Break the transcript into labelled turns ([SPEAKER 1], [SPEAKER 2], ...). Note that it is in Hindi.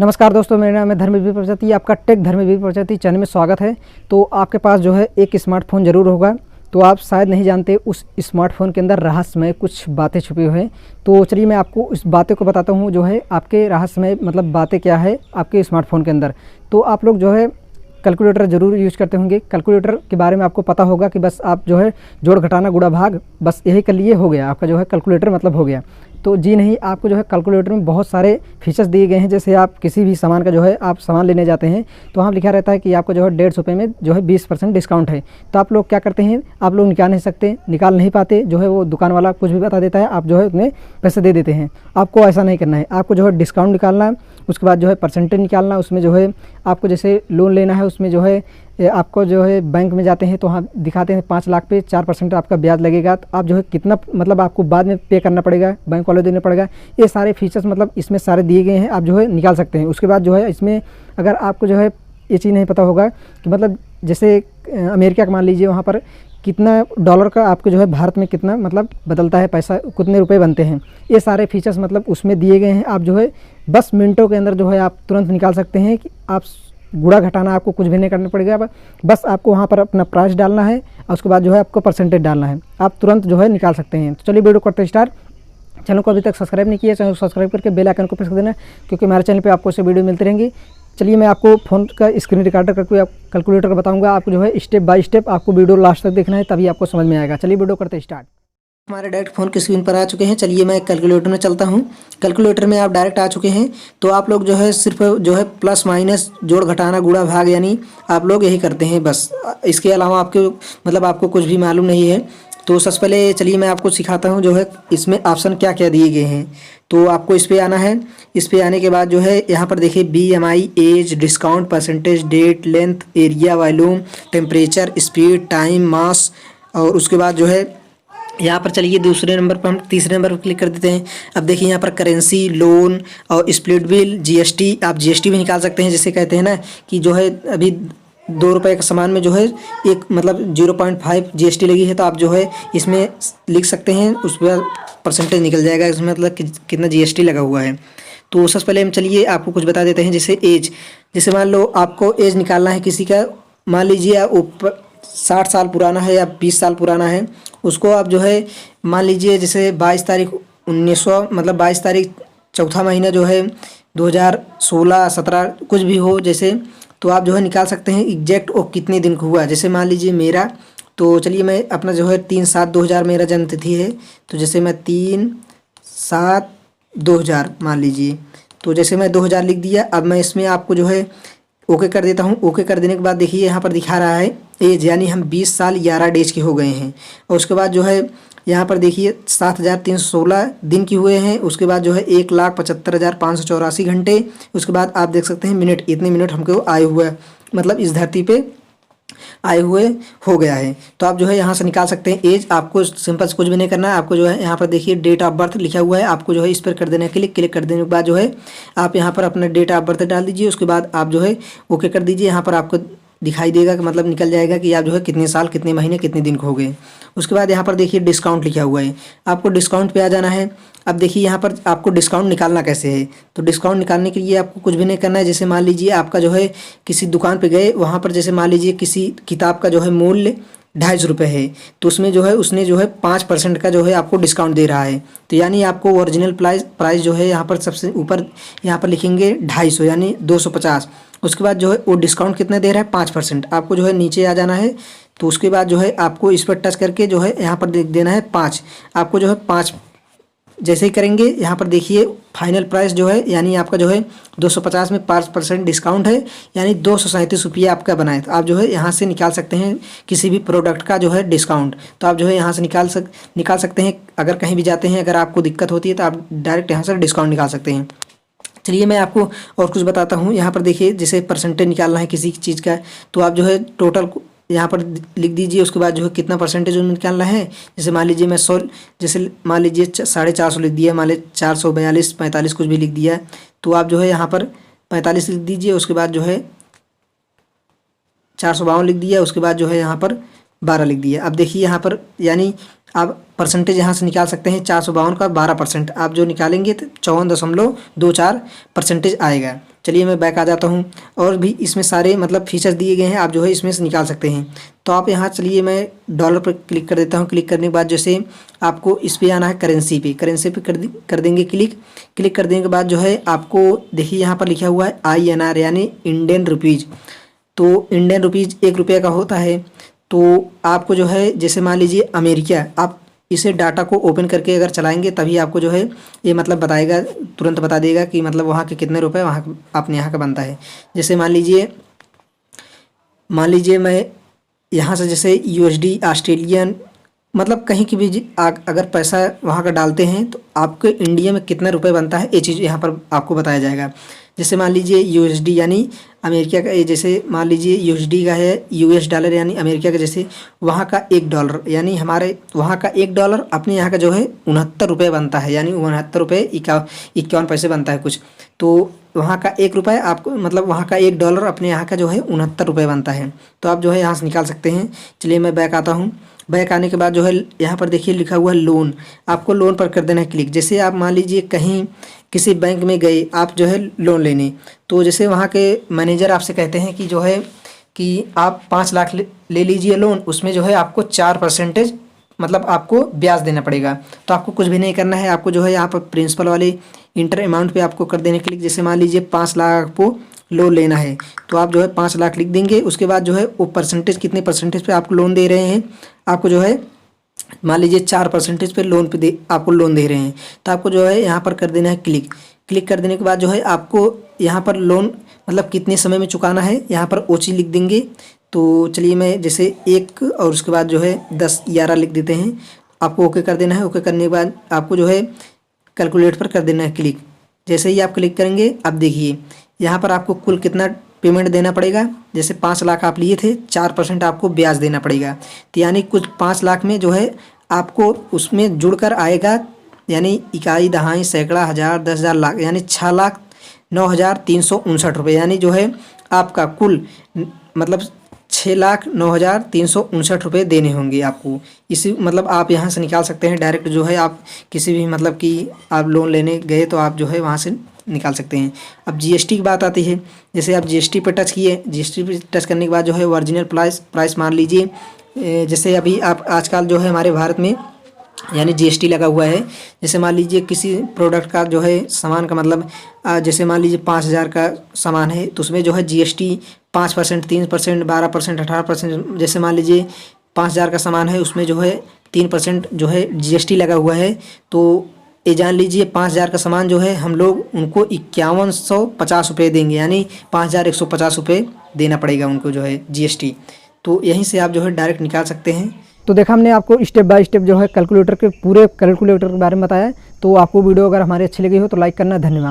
[SPEAKER 1] नमस्कार दोस्तों, मेरा नाम है धर्मवीर प्रजापति। आपका टेक धर्मवीर प्रजापति चैनल में स्वागत है। तो आपके पास जो है एक स्मार्टफोन ज़रूर होगा, तो आप शायद नहीं जानते उस स्मार्टफोन के अंदर रहस्यमय कुछ बातें छुपी हुई हैं। तो चलिए मैं आपको इस बातें को बताता हूँ, जो है आपके रहस्यमय मतलब बातें क्या है आपके स्मार्टफोन के अंदर। तो आप लोग जो है कैलकुलेटर ज़रूर यूज़ करते होंगे। कैलकुलेटर के बारे में आपको पता होगा कि बस आप जो है जोड़ घटाना गुणा भाग बस यही कर लिए हो गया, आपका जो है कैलकुलेटर मतलब हो गया। तो जी नहीं, आपको जो है कैलकुलेटर में बहुत सारे फीचर्स दिए गए हैं। जैसे आप किसी भी सामान का जो है आप सामान लेने जाते हैं तो वहाँ लिखा रहता है कि आपको जो है 150 रुपये में जो है 20% डिस्काउंट है। तो आप लोग क्या करते हैं, आप लोग निकाल नहीं पाते, जो है वो दुकान वाला कुछ भी बता देता है, आप जो है उतने पैसे दे देते हैं। आपको ऐसा नहीं करना है, आपको जो है डिस्काउंट निकालना है, उसके बाद जो है परसेंटेज निकालना, उसमें जो है आपको जैसे लोन लेना है, उसमें जो है आपको जो है बैंक में जाते हैं तो वहाँ दिखाते हैं 5 लाख पे 4% आपका ब्याज लगेगा। तो आप जो है कितना मतलब आपको बाद में पे करना पड़ेगा, बैंक वालों देना पड़ेगा। ये सारे फीचर्स मतलब इसमें सारे दिए गए हैं, आप जो है निकाल सकते हैं। उसके बाद जो है इसमें अगर आपको जो है ये चीज़ नहीं पता होगा कि मतलब जैसे अमेरिका का मान लीजिए, वहाँ पर कितना डॉलर का आपको जो है भारत में कितना मतलब बदलता है पैसा, कितने रुपए बनते हैं, ये सारे फीचर्स मतलब उसमें दिए गए हैं। आप जो है बस मिनटों के अंदर जो है आप तुरंत निकाल सकते हैं कि आप गुणा घटाना आपको कुछ भी नहीं करना पड़ेगा। बस आपको वहाँ पर अपना प्राइस डालना है और उसके बाद जो है आपको परसेंटेज डालना है, आप तुरंत जो है निकाल सकते हैं। तो चलिए वीडियो करते हैं स्टार्ट। चैनल को अभी तक सब्सक्राइब नहीं किया, चैनल को सब्सक्राइब करके बेल आइकन को प्रेस कर देना, क्योंकि हमारे चैनल पे आपको ऐसे वीडियो मिलती रहेंगी। चलिए मैं आपको फ़ोन का स्क्रीन रिकॉर्डर करके आप कैलकुलेटर का बताऊँगा। आपको जो है स्टेप बाय स्टेप आपको वीडियो लास्ट तक देखना है, तभी आपको समझ में आएगा। चलिए वीडियो करते हैं स्टार्ट। हमारे डायरेक्ट फ़ोन की स्क्रीन पर आ चुके हैं। चलिए मैं कैलकुलेटर में चलता हूं। कैलकुलेटर में आप डायरेक्ट आ चुके हैं, तो आप लोग जो है सिर्फ जो है प्लस माइनस जोड़ घटाना गुणा भाग यानी आप लोग यही करते हैं बस। इसके अलावा आपको कुछ भी मालूम नहीं है। तो सबसे पहले चलिए मैं आपको सिखाता हूं जो है इसमें ऑप्शन क्या क्या दिए गए हैं। तो आपको इस पर आना है। इस पर आने के बाद जो है यहाँ पर देखिए BMI, age, discount, percentage, date, length, area, volume, temperature, speed, time, mass, और उसके बाद जो है यहाँ पर चलिए दूसरे नंबर पर हम तीसरे नंबर पर क्लिक कर देते हैं। अब देखिए यहाँ पर करेंसी, लोन और स्प्लिट बिल, GST, आप GST भी निकाल सकते हैं। जिसे कहते हैं ना कि जो है अभी 2 रुपये का सामान में जो है एक मतलब 0.5 GST लगी है, तो आप जो है इसमें लिख सकते हैं, उस पर परसेंटेज निकल जाएगा इसमें मतलब कितना GST लगा हुआ है। तो सबसे पहले हम चलिए आपको कुछ बता देते हैं। जैसे एज, जैसे मान लो आपको एज निकालना है किसी का, मान लीजिए ऊपर 60 साल पुराना है या 20 साल पुराना है, उसको आप जो है मान लीजिए जैसे 22 तारीख 1900 मतलब 22 तारीख चौथा महीना जो है 2016, 17 कुछ भी हो जैसे, तो आप जो है निकाल सकते हैं एग्जैक्ट वो कितने दिन का हुआ। जैसे मान लीजिए मेरा, तो चलिए मैं अपना जो है 3/7/2000 मेरा जन्म तिथि है, तो जैसे मैं 3/7/2000 मान लीजिए, तो जैसे मैं 2000 लिख दिया। अब मैं इसमें आपको जो है ओके कर देता हूँ। ओके कर देने के बाद देखिए यहाँ पर दिखा रहा है एज, यानी हम 20 साल 11 डेज के हो गए हैं। और उसके बाद जो है यहाँ पर देखिए 7316 दिन की हुए हैं। उसके बाद जो है 1,75,584 घंटे। उसके बाद आप देख सकते हैं मिनट, इतने मिनट हमको आए हुए मतलब इस धरती पे आए हुए हो गया है। तो आप जो है यहाँ से निकाल सकते हैं एज। आपको सिंपल से कुछ भी नहीं करना है। आपको जो है यहाँ पर देखिए डेट ऑफ बर्थ लिखा हुआ है, आपको जो है इस पर कर देना है क्लिक कर देने के बाद जो है आप यहाँ पर अपना डेट ऑफ बर्थ डाल दीजिए। उसके बाद आप जो है ओके कर दीजिए। यहाँ पर आपको दिखाई देगा कि मतलब निकल जाएगा कि आप जो है कितने साल, कितने महीने, कितने दिन को हो गए। उसके बाद यहाँ पर देखिए डिस्काउंट लिखा हुआ है, आपको डिस्काउंट पे आ जाना है। अब देखिए यहाँ पर आपको डिस्काउंट निकालना कैसे है। तो डिस्काउंट निकालने के लिए आपको कुछ भी नहीं करना है। जैसे मान लीजिए आपका जो है किसी दुकान पे गए, वहाँ पर जैसे मान लीजिए किसी किताब का जो है मूल्य 250 रुपये है, तो उसमें जो है उसने जो है 5% का जो है आपको डिस्काउंट दे रहा है। तो यानी आपको ओरिजिनल प्राइस जो है यहाँ पर सबसे ऊपर यहाँ पर लिखेंगे 250 यानी 250। उसके बाद जो है वो डिस्काउंट कितना दे रहा है 5%। आपको जो है नीचे आ जाना है। तो उसके बाद जो है आपको इस पर टच करके जो है यहाँ पर देख देना है 5। आपको जो है 5 जैसे ही करेंगे यहाँ पर देखिए फाइनल प्राइस जो है यानी आपका जो है 250 में 5% डिस्काउंट है, यानी 237 रुपये आपका बना है। तो आप जो है यहाँ से निकाल सकते हैं किसी भी प्रोडक्ट का जो है डिस्काउंट। तो आप जो है यहाँ से निकाल सकते हैं। अगर कहीं भी जाते हैं, अगर आपको दिक्कत होती है तो आप डायरेक्ट यहाँ से डिस्काउंट निकाल सकते हैं। चलिए मैं आपको और कुछ बताता हूँ। यहाँ पर देखिए जैसे परसेंटेज निकालना है किसी चीज़ का, तो आप जो है टोटल यहाँ पर लिख दीजिए। उसके बाद जो है कितना परसेंटेज उनमें निकालना है। जैसे मान लीजिए मैं 100, जैसे मान लीजिए 450 लिख दिया, मान लीजिए 442, 45 कुछ भी लिख दिया, तो आप जो है यहाँ पर 45 लिख दीजिए। उसके बाद जो है 452 लिख दिया। उसके बाद जो है यहाँ पर 12 लिख दिया। अब देखिए यहाँ पर यानी आप परसेंटेज यहाँ से निकाल सकते हैं 452 का 12%। आप जो निकालेंगे तो 54.24% आएगा। चलिए मैं बैक आ जाता हूँ। और भी इसमें सारे मतलब फीचर्स दिए गए हैं, आप जो है इसमें से निकाल सकते हैं। तो आप यहाँ चलिए मैं डॉलर पर क्लिक कर देता हूँ। क्लिक करने के बाद जैसे आपको इस पर आना है करेंसी पे कर देंगे क्लिक। क्लिक कर देने के बाद जो है आपको देखिए यहाँ पर लिखा हुआ है INR यानी इंडियन रुपीज़। तो इंडियन रुपीज़ 1 रुपये का होता है। तो आपको जो है जैसे मान लीजिए अमेरिका, आप इसे डाटा को ओपन करके अगर चलाएंगे तभी आपको जो है ये मतलब बताएगा, तुरंत बता देगा कि मतलब वहाँ के कितने रुपए वहाँ अपने यहाँ का बनता है। जैसे मान लीजिए मैं यहाँ से जैसे USD ऑस्ट्रेलियन मतलब कहीं की भी अगर पैसा वहाँ का डालते हैं तो आपके इंडिया में कितना रुपए बनता है ये चीज़ यहाँ पर आपको बताया जाएगा। जैसे मान लीजिए USD यानी अमेरिका का, जैसे मान लीजिए USD का है US डॉलर यानी अमेरिका का, जैसे वहाँ का $1 यानी हमारे वहाँ का $1 अपने यहाँ का जो है 69 रुपये बनता है, यानी 69 रुपये 51 पैसे बनता है कुछ। तो वहाँ का 1 रुपये आपको मतलब वहाँ का $1 अपने यहाँ का जो है 69 रुपये बनता है। तो आप जो है यहाँ से निकाल सकते हैं। चलिए मैं बैक आता हूँ। बैक आने के बाद जो है यहाँ पर देखिए लिखा हुआ है लोन, आपको लोन पर कर देना है क्लिक। जैसे आप मान लीजिए कहीं किसी बैंक में गए आप जो है लोन लेने, तो जैसे वहाँ के मैनेजर आपसे कहते हैं कि जो है कि आप 5 लाख ले लीजिए लोन, उसमें जो है आपको 4% मतलब आपको ब्याज देना पड़ेगा। तो आपको कुछ भी नहीं करना है, आपको जो है यहाँ पर प्रिंसिपल वाले इंटर अमाउंट पे आपको कर देने क्लिक। जैसे मान लीजिए 5 लाख आपको लोन लेना है तो आप जो है 5 लाख लिख देंगे। उसके बाद जो है वो परसेंटेज कितने परसेंटेज पे आपको लोन दे रहे हैं, आपको जो है मान लीजिए 4% पे लोन पे आपको लोन दे रहे हैं, तो आपको जो है यहाँ पर कर देना है क्लिक। क्लिक कर देने के बाद जो है आपको यहाँ पर लोन मतलब कितने समय में चुकाना है यहाँ पर OC लिख देंगे। तो चलिए मैं जैसे 1 और उसके बाद जो है 10 11 लिख देते हैं। आपको ओके कर देना है। ओके करने के बाद आपको जो है कैलकुलेट पर कर देना है क्लिक। जैसे ही आप क्लिक करेंगे अब देखिए यहाँ पर आपको कुल कितना पेमेंट देना पड़ेगा। जैसे 5 लाख आप लिए थे, 4% आपको ब्याज देना पड़ेगा। तो यानी कुछ 5 लाख में जो है आपको उसमें जुड़कर आएगा यानी इकाई दहाई सैकड़ा हज़ार 10,000 लाख यानी 6,09,359 रुपये, यानी जो है आपका कुल मतलब 6,09,359 रुपये देने होंगे आपको। इसी मतलब आप यहाँ से निकाल सकते हैं डायरेक्ट, जो है आप किसी भी मतलब कि आप लोन लेने गए तो आप जो है वहाँ से निकाल सकते हैं। अब GST की बात आती है। जैसे आप GST पर टच किए, GST पर टच करने के बाद जो है ओरिजिनल प्राइस मान लीजिए, जैसे अभी आप आजकल जो है हमारे भारत में यानी GST लगा हुआ है। जैसे मान लीजिए किसी प्रोडक्ट का जो है सामान का मतलब जैसे मान लीजिए 5,000 का सामान है तो उसमें जो है GST 5%, 3%, 12%, 18%। जैसे मान लीजिए 5,000 का सामान है उसमें जो है 3% जो है GST लगा हुआ है। तो ये जान लीजिए 5,000 का सामान जो है हम लोग उनको 5150 रुपये देंगे, यानी 5,150 रुपये देना पड़ेगा उनको जो है GST। तो यहीं से आप जो है डायरेक्ट निकाल सकते हैं। तो देखा हमने आपको स्टेप बाय स्टेप जो है कैलकुलेटर के पूरे कैलकुलेटर के बारे में बताया। तो आपको वीडियो अगर हमारी अच्छी लगी हो तो लाइक करना। धन्यवाद।